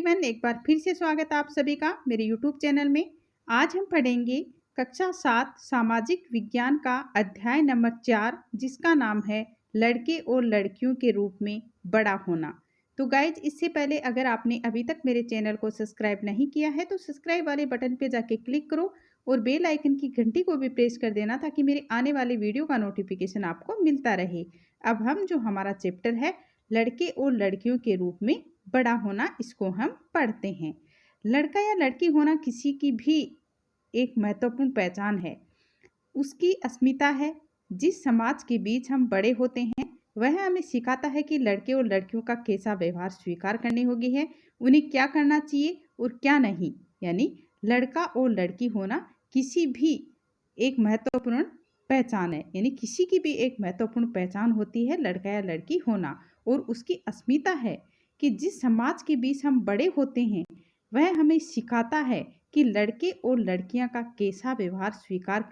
Everyone, एक बार फिर से स्वागत है आप सभी का मेरे यूट्यूब चैनल में। आज हम पढ़ेंगे कक्षा 7 सामाजिक विज्ञान का अध्याय नंबर 4, जिसका नाम है लड़के और लड़कियों के रूप में बड़ा होना। तो गाइज, इससे पहले अगर आपने अभी तक मेरे चैनल को सब्सक्राइब नहीं किया है तो सब्सक्राइब वाले बटन पे जाके क्लिक करो और बेल आइकन की घंटी को भी प्रेस कर देना, ताकि मेरे आने वाले वीडियो का नोटिफिकेशन आपको मिलता रहे। अब हम जो हमारा चैप्टर है लड़के और लड़कियों के रूप में बड़ा होना, इसको हम पढ़ते हैं। लड़का या लड़की होना किसी की भी एक महत्वपूर्ण पहचान है, उसकी अस्मिता है। जिस समाज के बीच हम बड़े होते हैं वह हमें सिखाता है कि लड़के और लड़कियों का कैसा व्यवहार स्वीकार करने होगी है, उन्हें क्या करना चाहिए और क्या नहीं। यानी लड़का और लड़की होना किसी भी एक महत्वपूर्ण पहचान है, यानी किसी की भी एक महत्वपूर्ण पहचान होती है लड़का या लड़की होना, और उसकी अस्मिता है कि जिस समाज के बीच हम बड़े होते हैं वह हमें सिखाता है कि लड़के और लड़कियां का कैसा व्यवहार स्वीकार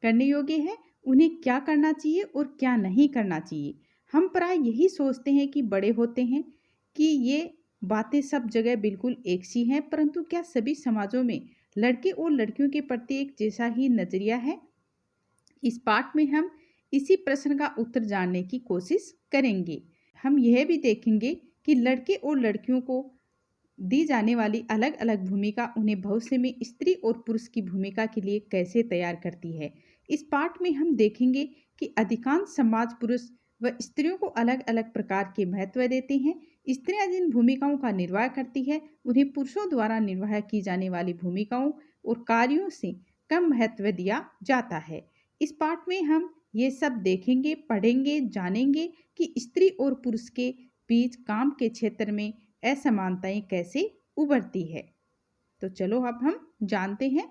करने योग्य है, उन्हें क्या करना चाहिए और क्या नहीं करना चाहिए। हम प्राय यही सोचते हैं कि बड़े होते हैं कि ये बातें सब जगह बिल्कुल एक सी हैं, परंतु क्या सभी समाजों में लड़के और लड़कियों के प्रति एक जैसा ही नजरिया है? इस पाठ में हम इसी प्रश्न का उत्तर जानने की कोशिश करेंगे। हम यह भी देखेंगे कि लड़के और लड़कियों को दी जाने वाली अलग अलग भूमिका उन्हें भविष्य में स्त्री और पुरुष की भूमिका के लिए कैसे तैयार करती है। इस पाठ में हम देखेंगे कि अधिकांश समाज पुरुष व स्त्रियों को अलग अलग प्रकार के महत्व देते हैं। स्त्रियां जिन भूमिकाओं का निर्वाह करती है उन्हें पुरुषों द्वारा निर्वाह की जाने वाली भूमिकाओं और कार्यों से कम महत्व दिया जाता है। इस पाठ में हम ये सब देखेंगे, पढ़ेंगे, जानेंगे कि स्त्री और पुरुष के बीच काम के क्षेत्र में असमानताएं कैसे उभरती है। तो चलो अब हम जानते हैं।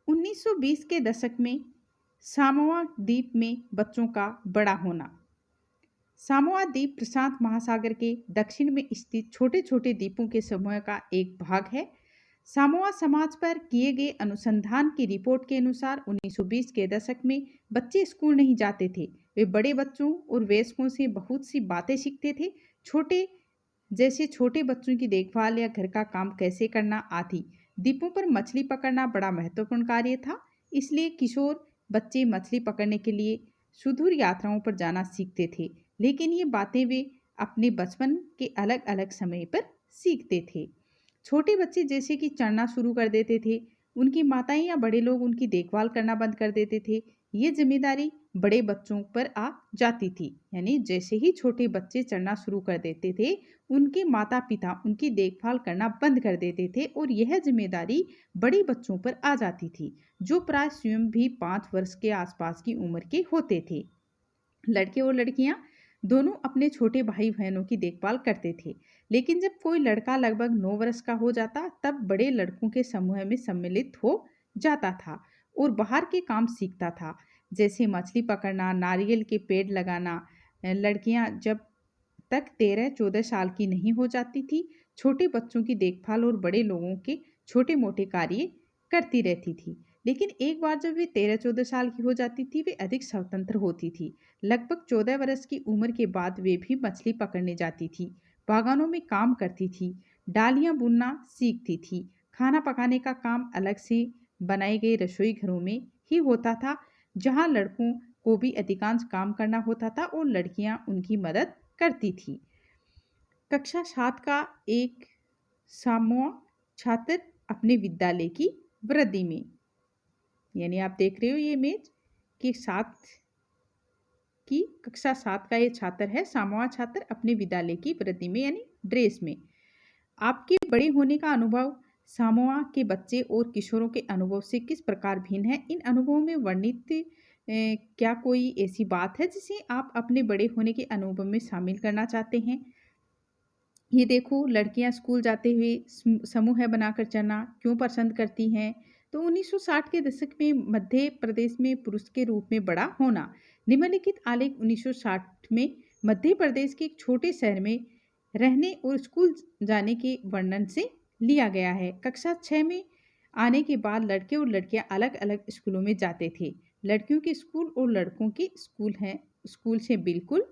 1920 के दशक में सामोआ द्वीप में बच्चों का बड़ा होना। सामोआ द्वीप प्रशांत महासागर के दक्षिण में स्थित छोटे छोटे द्वीपों के समूह का एक भाग है। सामोआ समाज पर किए गए अनुसंधान की रिपोर्ट के अनुसार 1920 के दशक में बच्चे स्कूल नहीं जाते थे। वे बड़े बच्चों और वयस्कों से बहुत सी बातें सीखते थे, जैसे छोटे बच्चों की देखभाल या घर का काम कैसे करना आदि। द्वीपों पर मछली पकड़ना बड़ा महत्वपूर्ण कार्य था, इसलिए किशोर बच्चे मछली पकड़ने के लिए सुदूर यात्राओं पर जाना सीखते थे। लेकिन ये बातें वे अपने बचपन के अलग अलग समय पर सीखते थे। छोटे बच्चे जैसे कि चढ़ना शुरू कर देते थे, उनकी माताएं या बड़े लोग उनकी देखभाल करना बंद कर देते थे। ये जिम्मेदारी बड़े बच्चों पर आ जाती थी। यानी जैसे ही छोटे बच्चे चढ़ना शुरू कर देते थे, उनके माता पिता उनकी देखभाल करना बंद कर देते थे और यह जिम्मेदारी बड़े बच्चों पर आ जाती थी, जो प्राय स्वयं भी 5 वर्ष के आसपास की उम्र के होते थे। लड़के और लड़कियां दोनों अपने छोटे भाई बहनों की देखभाल करते थे, लेकिन जब कोई लड़का लगभग 9 वर्ष का हो जाता तब बड़े लड़कों के समूह में सम्मिलित हो जाता था और बाहर के काम सीखता था, जैसे मछली पकड़ना, नारियल के पेड़ लगाना। लड़कियां जब तक 13-14 साल की नहीं हो जाती थी, छोटे बच्चों की देखभाल और बड़े लोगों के छोटे मोटे कार्य करती रहती थी। लेकिन एक बार जब वे 13-14 साल की हो जाती थी, वे अधिक स्वतंत्र होती थी। लगभग 14 वर्ष की उम्र के बाद वे भी मछली पकड़ने जाती थी, बागानों में काम करती थी, डालियां बुनना सीखती थी। खाना पकाने का काम अलग से बनाए गए रसोई घरों में ही होता था, जहां लड़कों को भी अधिकांश काम करना होता था और लड़कियां उनकी मदद करती थी। कक्षा 7 का एक सामोआ छात्र अपने विद्यालय की वृद्धि में, यानी आप देख रहे हो ये इमेज कि कक्षा 7 का ये छात्र है, सामोआ छात्र अपने विद्यालय की वृद्धि में यानी ड्रेस में। आपके बड़े होने का अनुभव सामोआ के बच्चे और किशोरों के अनुभव से किस प्रकार भिन्न है? इन अनुभवों में वर्णित क्या कोई ऐसी बात है जिसे आप अपने बड़े होने के अनुभव में शामिल करना चाहते हैं? ये देखो, लड़कियां स्कूल जाते हुए समूह बनाकर चलना क्यों पसंद करती हैं? तो 1960 के दशक में मध्य प्रदेश में पुरुष के रूप में बड़ा होना। निम्नलिखित आलेख 1960 में मध्य प्रदेश के एक छोटे शहर में रहने और स्कूल जाने के वर्णन से लिया गया है। कक्षा 6 में आने के बाद लड़के और लड़कियां अलग अलग स्कूलों में जाते थे। लड़कियों के स्कूल और लड़कों के स्कूल से बिल्कुल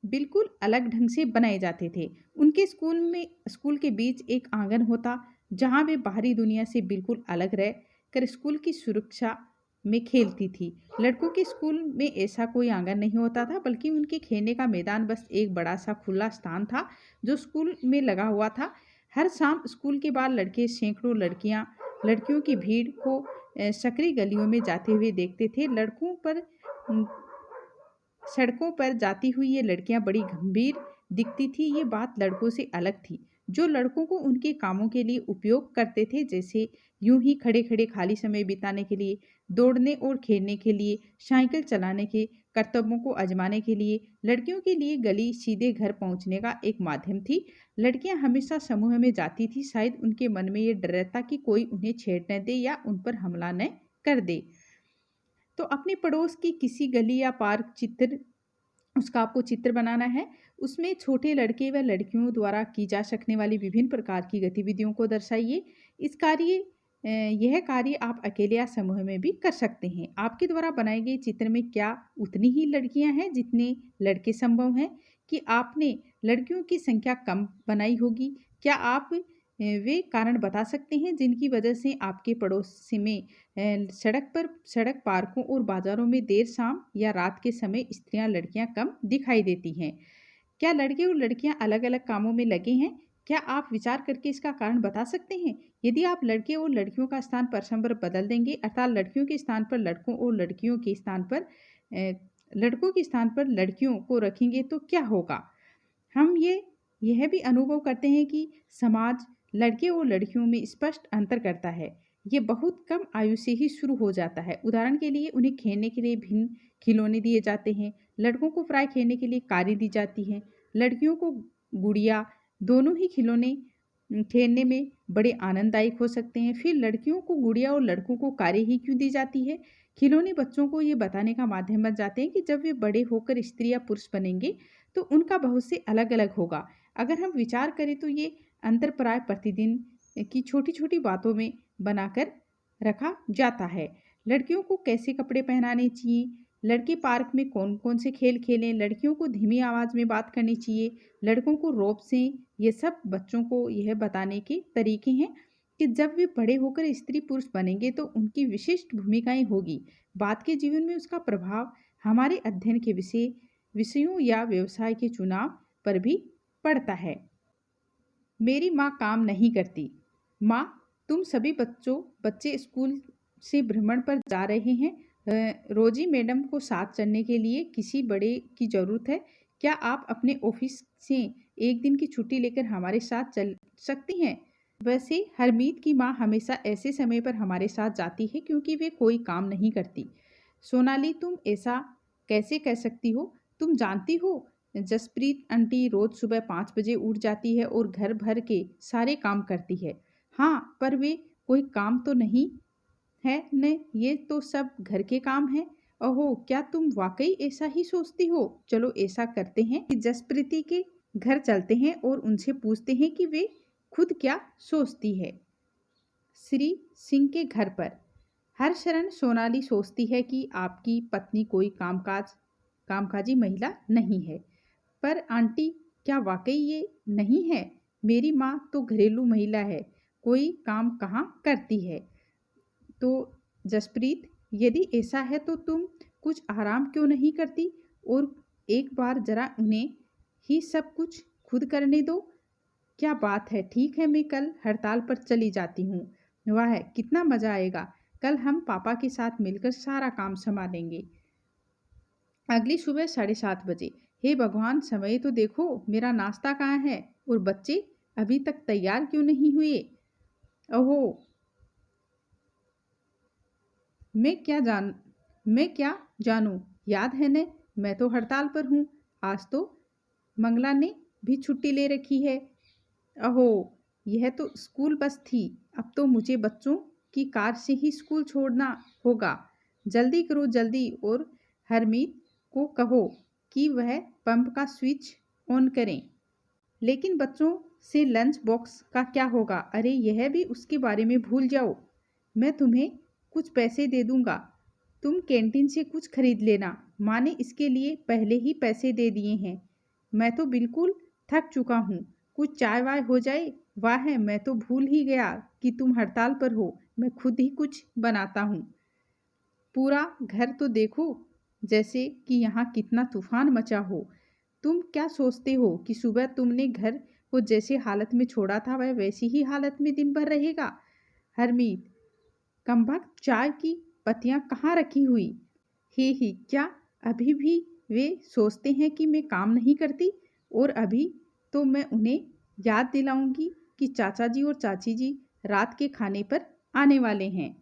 बिल्कुल अलग ढंग से बनाए जाते थे। उनके स्कूल के बीच एक आंगन होता, जहाँ वे बाहरी दुनिया से बिल्कुल अलग रह कर स्कूल की सुरक्षा में खेलती थी। लड़कों के स्कूल में ऐसा कोई आंगन नहीं होता था, बल्कि उनके खेलने का मैदान बस एक बड़ा सा खुला स्थान था जो स्कूल में लगा हुआ था। हर शाम स्कूल के बाद लड़के सैकड़ों लड़कियों की भीड़ को सकरी गलियों में जाते हुए देखते थे। सड़कों पर जाती हुई ये लड़कियां बड़ी गंभीर दिखती थी। ये बात लड़कों से अलग थी, जो लड़कों को उनके कामों के लिए उपयोग करते थे, जैसे यूं ही खड़े खड़े खाली समय बिताने के लिए, दौड़ने और खेलने के लिए, साइकिल चलाने के कर्तव्यों को आजमाने के लिए। लड़कियों के लिए गली सीधे घर पहुंचने का एक माध्यम थी। लड़कियां हमेशा समूह में जाती थी, शायद उनके मन में ये डर रहता कि कोई उन्हें छेड़ न दे या उन पर हमला न कर दे। तो अपने पड़ोस की किसी गली या पार्क चित्र उसका आपको चित्र बनाना है। उसमें छोटे लड़के व लड़कियों द्वारा की जा सकने वाली विभिन्न प्रकार की गतिविधियों को दर्शाइए। यह कार्य आप अकेले या समूह में भी कर सकते हैं। आपके द्वारा बनाए गए चित्र में क्या उतनी ही लड़कियां हैं जितने लड़के संभव हैं, कि आपने लड़कियों की संख्या कम बनाई होगी? क्या आप वे कारण बता सकते हैं जिनकी वजह से आपके पड़ोस में सड़क, पार्कों और बाजारों में देर शाम या रात के समय स्त्रियां, लड़कियां कम दिखाई देती हैं? क्या लड़के और लड़कियां अलग-अलग कामों में लगे हैं? क्या आप विचार करके इसका कारण बता सकते हैं? यदि आप लड़के और लड़कियों का स्थान परस्पर बदल देंगे, अर्थात लड़कियों के स्थान पर लड़कों और लड़कों के स्थान पर लड़कियों को रखेंगे, तो क्या होगा? हम यह भी अनुभव करते हैं कि समाज लड़के और लड़कियों में स्पष्ट अंतर करता है। ये बहुत कम आयु से ही शुरू हो जाता है। उदाहरण के लिए उन्हें खेलने के लिए भिन्न खिलौने दिए जाते हैं। लड़कों को प्राय खेलने के लिए कारें दी जाती हैं। लड़कियों को गुड़िया। दोनों ही खिलौने खेलने में बड़े आनंददायक हो सकते हैं। फिर लड़कियों को गुड़िया और लड़कों को कारें ही क्यों दी जाती है? खिलौने बच्चों को ये बताने का माध्यम बन जाते हैं कि जब वे बड़े होकर स्त्री या पुरुष बनेंगे, तो उनका बहुत से अलग-अलग होगा। अगर हम विचार करें तो ये अंतर प्राय प्रतिदिन की छोटी-छोटी बातों में बनाकर रखा जाता है। लड़कियों को कैसे कपड़े पहनाने चाहिए, लड़के पार्क में कौन-कौन से खेल खेलें, लड़कियों को धीमी आवाज़ में बात करनी चाहिए, लड़कों को रोब से, ये सब बच्चों को यह बताने के तरीके हैं कि जब वे बड़े होकर स्त्री पुरुष बनेंगे तो उनकी विशिष्ट भूमिकाएं होगी। बाद के जीवन में उसका प्रभाव हमारे अध्ययन के विषयों या व्यवसाय के चुनाव पर भी पड़ता है। मेरी माँ काम नहीं करती। माँ, तुम सभी बच्चे स्कूल से भ्रमण पर जा रहे हैं। रोजी मैडम को साथ चलने के लिए किसी बड़े की ज़रूरत है। क्या आप अपने ऑफिस से एक दिन की छुट्टी लेकर हमारे साथ चल सकती हैं? वैसे हरमीत की माँ हमेशा ऐसे समय पर हमारे साथ जाती है क्योंकि वे कोई काम नहीं करती। सोनाली, तुम ऐसा कैसे कह सकती हो? तुम जानती हो, जसप्रीत आंटी रोज सुबह 5 बजे उठ जाती है और घर भर के सारे काम करती है। हाँ, पर वे कोई काम तो नहीं है न, ये तो सब घर के काम हैं। ओहो, क्या तुम वाकई ऐसा ही सोचती हो? चलो ऐसा करते हैं कि जसप्रीति के घर चलते हैं और उनसे पूछते हैं कि वे खुद क्या सोचती है। श्री सिंह के घर पर। हरशरण, सोनाली सोचती है कि आपकी पत्नी कोई कामकाजी महिला नहीं है। पर आंटी, क्या वाकई ये नहीं है? मेरी माँ तो घरेलू महिला है, कोई काम कहाँ करती है। तो जसप्रीत, यदि ऐसा है तो तुम कुछ आराम क्यों नहीं करती और एक बार जरा उन्हें ही सब कुछ खुद करने दो? क्या बात है, ठीक है, मैं कल हड़ताल पर चली जाती हूँ। वाह, कितना मज़ा आएगा। कल हम पापा के साथ मिलकर सारा काम संभालेंगे। अगली सुबह 7:30 बजे। हे भगवान, समय तो देखो, मेरा नाश्ता कहाँ है और बच्चे अभी तक तैयार क्यों नहीं हुए? ओहो, मैं क्या जानूं, याद है न, मैं तो हड़ताल पर हूँ। आज तो मंगला ने भी छुट्टी ले रखी है। अहो, यह तो स्कूल बस थी। अब तो मुझे बच्चों की कार से ही स्कूल छोड़ना होगा। जल्दी करो जल्दी, और हरमीत को कहो कि वह पंप का स्विच ऑन करें। लेकिन बच्चों से लंच बॉक्स का क्या होगा? अरे, यह भी उसके बारे में भूल जाओ। मैं तुम्हें कुछ पैसे दे दूंगा, तुम कैंटीन से कुछ खरीद लेना। माँ ने इसके लिए पहले ही पैसे दे दिए हैं। मैं तो बिल्कुल थक चुका हूँ। कुछ चाय वाय हो जाए। वाह है, मैं तो भूल ही गया कि तुम हड़ताल पर हो। मैं खुद ही कुछ बनाता हूँ। पूरा घर तो देखो, जैसे कि यहाँ कितना तूफान मचा हो। तुम क्या सोचते हो कि सुबह तुमने घर को जैसे हालत में छोड़ा था वह वैसी ही हालत में दिन भर रहेगा? हरमीत, कमबख्त, चाय की पत्तियां कहाँ रखी हुई? ही, क्या अभी भी वे सोचते हैं कि मैं काम नहीं करती? और अभी तो मैं उन्हें याद दिलाऊंगी कि चाचा जी और चाची जी रात के खाने पर आने वाले हैं।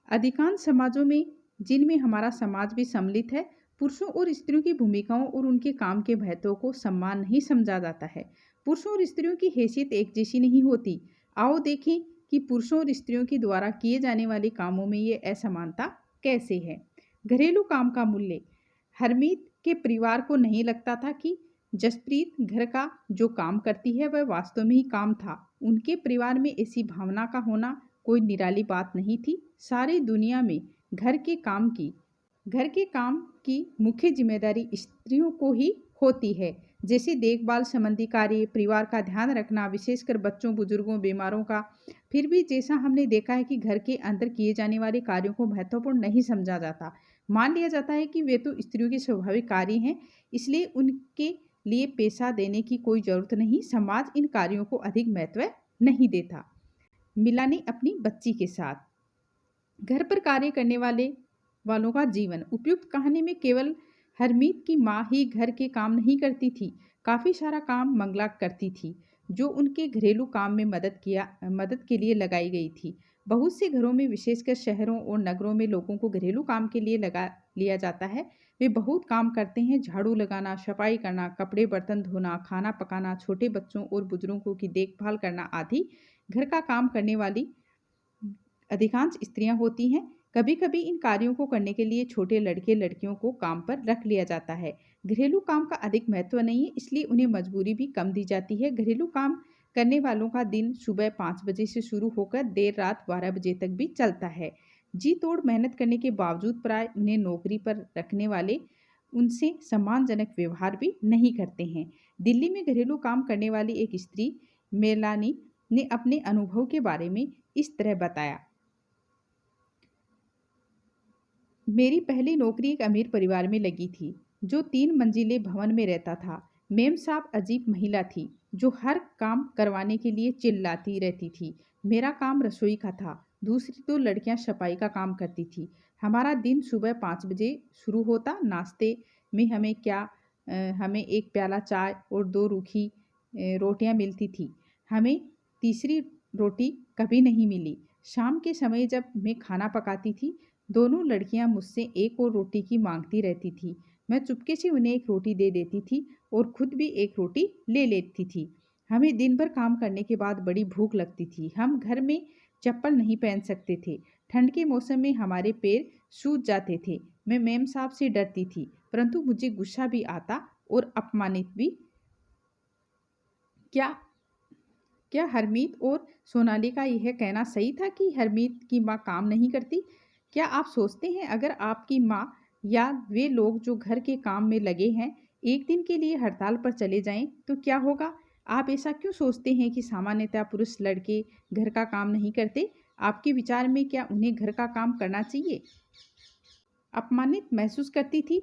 अधिकांश समाजों में, जिनमें हमारा समाज भी सम्मिलित है, पुरुषों और स्त्रियों की भूमिकाओं और उनके काम के महत्व को सम्मान नहीं समझा जाता है। पुरुषों और स्त्रियों की हैसियत एक जैसी नहीं होती। आओ देखें कि पुरुषों और स्त्रियों के द्वारा किए जाने वाले कामों में ये असमानता कैसे है। घरेलू काम का मूल्य। हरमीत के परिवार को नहीं लगता था कि जसप्रीत घर का जो काम करती है वह वास्तव में ही काम था। उनके परिवार में ऐसी भावना का होना कोई निराली बात नहीं थी। सारी दुनिया में घर के काम की मुख्य जिम्मेदारी स्त्रियों को ही होती है, जैसे देखभाल संबंधी कार्य, परिवार का ध्यान रखना, विशेषकर बच्चों, बुजुर्गों, बीमारों का। फिर भी जैसा हमने देखा है कि घर के अंदर किए जाने वाले कार्यों को महत्वपूर्ण नहीं समझा जाता। मान लिया जाता है कि वे तो स्त्रियों के स्वाभाविक कार्य हैं, इसलिए उनके लिए पैसा देने की कोई जरूरत नहीं। समाज इन कार्यों को अधिक महत्व नहीं देता। मिलानी अपनी बच्ची के साथ। घर पर कार्य करने वालों का जीवन। उपयुक्त कहानी में केवल हरमीत की माँ ही घर के काम नहीं करती थी, काफ़ी सारा काम मंगला करती थी, जो उनके घरेलू काम में मदद के लिए लगाई गई थी। बहुत से घरों में, विशेषकर शहरों और नगरों में, लोगों को घरेलू काम के लिए लगा लिया जाता है। वे बहुत काम करते हैं, झाड़ू लगाना, सफाई करना, कपड़े बर्तन धोना, खाना पकाना, छोटे बच्चों और बुजुर्गों की देखभाल करना आदि। घर का काम करने वाली अधिकांश स्त्रियां होती हैं। कभी कभी इन कार्यों को करने के लिए छोटे लड़के लड़कियों को काम पर रख लिया जाता है। घरेलू काम का अधिक महत्व नहीं है, इसलिए उन्हें मजबूरी भी कम दी जाती है। घरेलू काम करने वालों का दिन सुबह 5 बजे से शुरू होकर देर रात 12 बजे तक भी चलता है। जी तोड़ मेहनत करने के बावजूद प्राय उन्हें नौकरी पर रखने वाले उनसे सम्मानजनक व्यवहार भी नहीं करते हैं। दिल्ली में घरेलू काम करने वाली एक स्त्री, मेलानी, ने अपने अनुभव के बारे में इस तरह बताया। मेरी पहली नौकरी एक अमीर परिवार में लगी थी, जो 3 मंजिले भवन में रहता था। मेम साहब अजीब महिला थी, जो हर काम करवाने के लिए चिल्लाती रहती थी। मेरा काम रसोई का था, दूसरी 2 लड़कियां सफाई का काम करती थी। हमारा दिन सुबह 5 बजे शुरू होता। नाश्ते में हमें एक प्याला चाय और 2 रूखी रोटियां मिलती थी। हमें तीसरी रोटी कभी नहीं मिली। शाम के समय जब मैं खाना पकाती थी, दोनों लड़कियां मुझसे एक और रोटी की मांगती रहती थी। मैं चुपके से उन्हें एक रोटी दे देती थी और खुद भी एक रोटी ले लेती थी। हमें दिन भर काम करने के बाद बड़ी भूख लगती थी। हम घर में चप्पल नहीं पहन सकते थे। ठंड के मौसम में हमारे पैर सूज जाते थे। मैं मेम साहब से डरती थी, परंतु मुझे गुस्सा भी आता और अपमानित भी। क्या क्या हरमीत और सोनाली का यह कहना सही था कि हरमीत की माँ काम नहीं करती? क्या आप सोचते हैं अगर आपकी माँ या वे लोग जो घर के काम में लगे हैं एक दिन के लिए हड़ताल पर चले जाएं तो क्या होगा? आप ऐसा क्यों सोचते हैं कि सामान्यतः पुरुष लड़के घर का काम नहीं करते? आपके विचार में क्या उन्हें घर का काम करना चाहिए? अपमानित महसूस करती थी।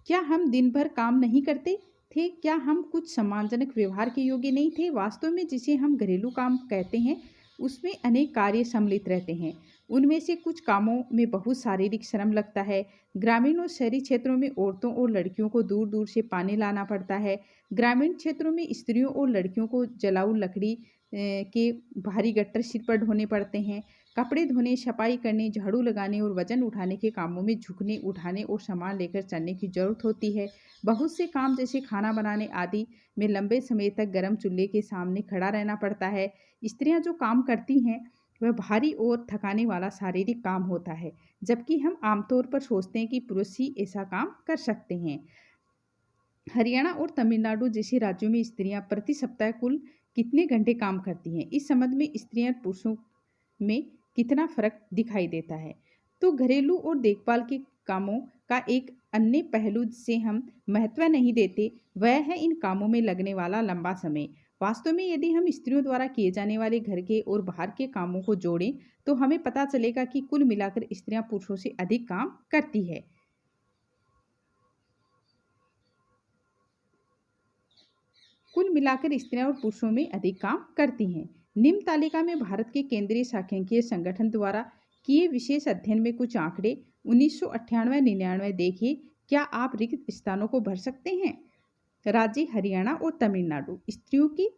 क्या हम दिन भर काम नहीं करते थे? क्या हम कुछ सम्मानजनक व्यवहार के योग्य नहीं थे? वास्तव में जिसे हम घरेलू काम कहते हैं, उसमें अनेक कार्य सम्मिलित रहते हैं। उनमें से कुछ कामों में बहुत शारीरिक श्रम लगता है। ग्रामीण और शहरी क्षेत्रों में औरतों और लड़कियों को दूर दूर से पानी लाना पड़ता है। ग्रामीण क्षेत्रों में स्त्रियों और लड़कियों को जलाऊ लकड़ी के भारी गट्टर सिर पर ढोने पड़ते हैं। कपड़े धोने, सफाई करने, झाड़ू लगाने और वजन उठाने के कामों में झुकने, उठाने और सामान लेकर चलने की जरूरत होती है। बहुत से काम जैसे खाना बनाने आदि में लंबे समय तक गर्म चूल्हे के सामने खड़ा रहना पड़ता है। स्त्रियां जो काम करती हैं वह भारी और थकाने वाला शारीरिक काम होता है, जबकि हम आमतौर पर सोचते हैं कि पुरुष ही ऐसा काम कर सकते हैं। हरियाणा और तमिलनाडु जैसे राज्यों में स्त्रियां प्रति सप्ताह कुल कितने घंटे काम करती हैं, इस संबंध में स्त्रियां पुरुषों में कितना फर्क दिखाई देता है। तो घरेलू और देखभाल के कामों का एक अन्य पहलू जिसे हम महत्व नहीं देते वह है इन कामों में लगने वाला लंबा समय। वास्तव में यदि हम स्त्रियों द्वारा किए जाने वाले घर के और बाहर के कामों को जोड़ें तो हमें पता चलेगा कि कुल मिलाकर स्त्रियां पुरुषों से अधिक काम करती है। कुल मिलाकर स्त्रियां और पुरुषों में अधिक काम करती हैं। निम्न तालिका में भारत के केंद्रीय सांख्यिकीय संगठन द्वारा किए विशेष अध्ययन में कुछ आंकड़े 1998-99 देखिए। क्या आप रिक्त स्थानों को भर सकते हैं? राज्य हरियाणा और तमिलनाडु। स्त्रियों की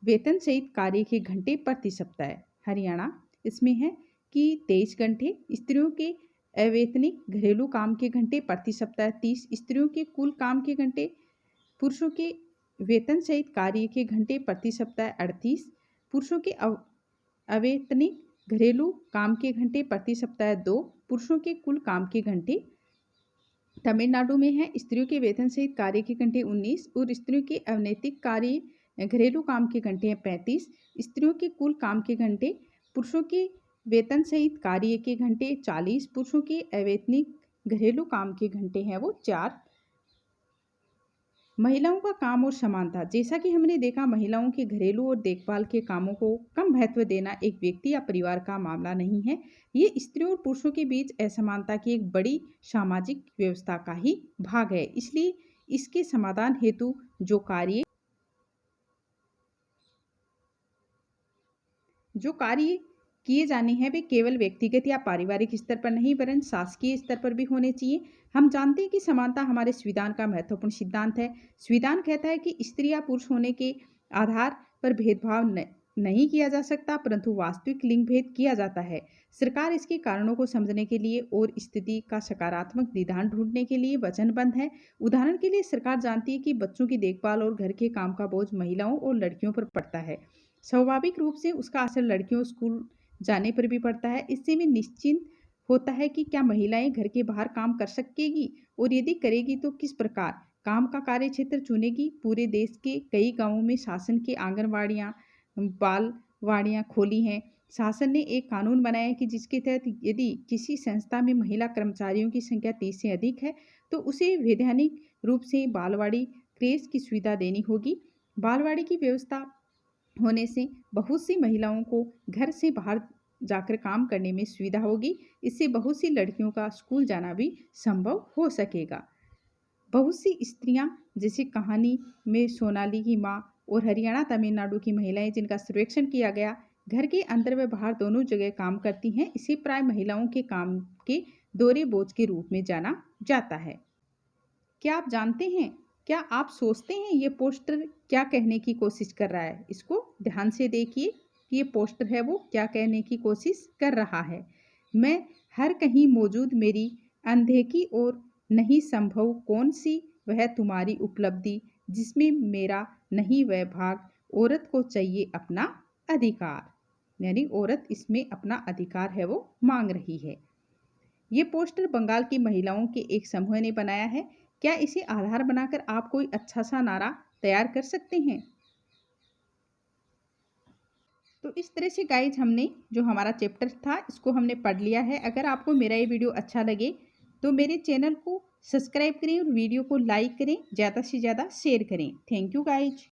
वेतन सहित कार्य के घंटे प्रति सप्ताह। हरियाणा इसमें है कि 23 घंटे। स्त्रियों के अवैतनिक घरेलू काम के घंटे प्रति सप्ताह 30। स्त्रियों के कुल काम के घंटे। पुरुषों के वेतन सहित कार्य के घंटे प्रति सप्ताह 38। पुरुषों के अवैतनिक घरेलू काम के घंटे प्रति सप्ताह 2। पुरुषों के कुल काम के घंटे। तमिलनाडु में है स्त्रियों के वेतन सहित कार्य के घंटे 19 और स्त्रियों के अनैतिक कार्य घरेलू काम के घंटे हैं 35। स्त्रियों के कुल काम के घंटे। पुरुषों के वेतन सहित कार्य के घंटे 40। पुरुषों के अवैतनिक घरेलू काम के घंटे हैं वो 4। महिलाओं का काम और समानता। जैसा कि हमने देखा, महिलाओं के घरेलू और देखभाल के कामों को कम महत्व देना एक व्यक्ति या परिवार का मामला नहीं है। ये स्त्रियों और पुरुषों के बीच असमानता की एक बड़ी सामाजिक व्यवस्था का ही भाग है। इसलिए इसके समाधान हेतु जो कार्य किए जाने हैं वे केवल व्यक्तिगत या पारिवारिक स्तर पर नहीं वरन शासकीय स्तर पर भी होने चाहिए। हम जानते हैं कि समानता हमारे संविधान का महत्वपूर्ण सिद्धांत है। संविधान कहता है कि स्त्री या पुरुष होने के आधार पर भेदभाव नहीं किया जा सकता, परंतु वास्तविक लिंग भेद किया जाता है। सरकार इसके कारणों को समझने के लिए और स्थिति का सकारात्मक निदान ढूंढने के लिए वचनबद्ध है। उदाहरण के लिए सरकार जानती है कि बच्चों की देखभाल और घर के काम का बोझ महिलाओं और लड़कियों पर पड़ता है। स्वाभाविक रूप से उसका असर लड़कियों स्कूल जाने पर भी पड़ता है। इससे भी निश्चिंत होता है कि क्या महिलाएं घर के बाहर काम कर सकेगी और यदि करेगी तो किस प्रकार काम का कार्य क्षेत्र चुनेगी। पूरे देश के कई गांवों में शासन के आंगनवाड़ियां, बालवाड़ियां खोली हैं। शासन ने एक कानून बनाया है कि जिसके तहत यदि किसी संस्था में महिला कर्मचारियों की संख्या 30 से अधिक है तो उसे वैधानिक रूप से बालवाड़ी क्रेच की सुविधा देनी होगी। बालवाड़ी की व्यवस्था होने से बहुत सी महिलाओं को घर से बाहर जाकर काम करने में सुविधा होगी। इससे बहुत सी लड़कियों का स्कूल जाना भी संभव हो सकेगा। बहुत सी स्त्रियां जैसे कहानी में सोनाली की माँ और हरियाणा तमिलनाडु की महिलाएं जिनका सर्वेक्षण किया गया, घर के अंदर व बाहर दोनों जगह काम करती हैं। इसे प्राय महिलाओं के काम के दोहरे बोझ के रूप में जाना जाता है। क्या आप जानते हैं, क्या आप सोचते हैं ये पोस्टर क्या कहने की कोशिश कर रहा है? इसको ध्यान से देखिए कि ये पोस्टर है वो क्या कहने की कोशिश कर रहा है। मैं हर कहीं मौजूद मेरी अनदेखी और नहीं संभव कौन सी वह तुम्हारी उपलब्धि जिसमें मेरा नहीं वह भाग, औरत को चाहिए अपना अधिकार। यानी औरत इसमें अपना अधिकार है वो मांग रही है। ये पोस्टर बंगाल की महिलाओं के एक समूह ने बनाया है। क्या इसे आधार बनाकर आप कोई अच्छा सा नारा तैयार कर सकते हैं? तो इस तरह से गाइज हमने जो हमारा चैप्टर था इसको हमने पढ़ लिया है। अगर आपको मेरा ये वीडियो अच्छा लगे तो मेरे चैनल को सब्सक्राइब करें और वीडियो को लाइक करें, ज़्यादा से ज़्यादा शेयर करें। Thank you guys.